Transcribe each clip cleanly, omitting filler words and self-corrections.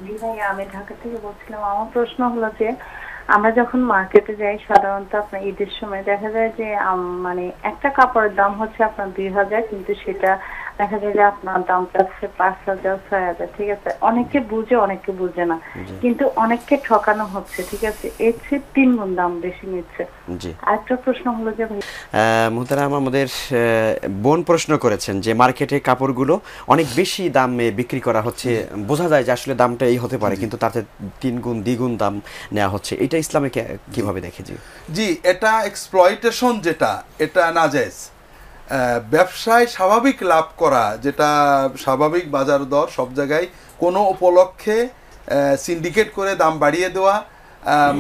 জি ভাইয়া, আমি ঢাকা থেকে বলছিলাম। আমার প্রশ্ন হলো যে আমরা যখন মার্কেটে যাই সাধারণত আপনার ঈদের সময় দেখা যায় যে মানে একটা কাপড়ের দাম হচ্ছে আপনার 2000, কিন্তু সেটা দেখা যায় যে আপনার দামটা হচ্ছে 5000 6000। ঠিক আছে, অনেকে বুঝে অনেকে বুঝে না, জি কিন্তু অনেককে ঠকানো হচ্ছে। ঠিক আছে, এর চেয়ে 3 গুণ দাম বেশি নিচ্ছে। জি। আরেকটা প্রশ্ন হলো যে ভাই, মোহতারাম, আমাদের বোন প্রশ্ন করেছেন যে মার্কেটে কাপড়গুলো অনেক বেশি দামে বিক্রি করা হচ্ছে, বোঝা যায় যে আসলে দামটা এই হতে পারে, জি কিন্তু তাতে 3 গুণ দ্বিগুণ দাম নেওয়া হচ্ছে। এটা ইসলামে জি কিভাবে দেখে? জি জি, এটা এক্সপ্লয়টেশন, যেটা এটা নাজায়েজ। ব্যবসায় স্বাভাবিক লাভ করা, যেটা স্বাভাবিক বাজার দর সব জায়গায়, কোনো উপলক্ষে সিন্ডিকেট করে দাম বাড়িয়ে দেওয়া,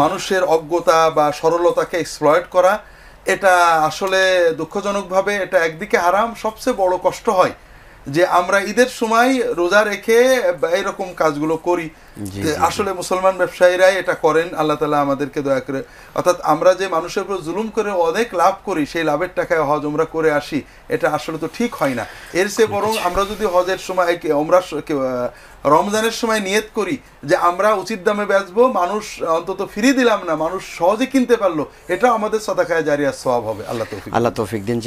মানুষের অজ্ঞতা বা সরলতাকে এক্সপ্লয়েট করা, এটা আসলে দুঃখজনকভাবে এটা একদিকে হারাম। সবচেয়ে বড় কষ্ট হয় যে আমরা ঈদের সময় রোজা রেখে এরকম কাজগুলো করি। জি জি জি আসলে মুসলমান ব্যবসায়ীরাই এটা করেন, আল্লাহ তাআলা আমাদেরকে দয়া করে, অর্থাৎ আমরা যে মানুষের উপর জুলুম করে অনেক লাভ করি, সেই লাভের টাকায় হজ উমরা করে আসি, এটা আসলে তো ঠিক হয় না। এর চেয়ে বরং আমরা যদি হজের সময় রমজানের সময় নিয়ত করি যে আমরা উচিত দামে বেচবো, মানুষ অন্তত ফিরিয়ে দিলাম না, মানুষ সহজে কিনতে পারলো, এটা আমাদের সাদাকায়ে জারিয়ার সওয়াব হবে। আল্লাহ তৌফিক। আল্লাহ তৌফিক দিন।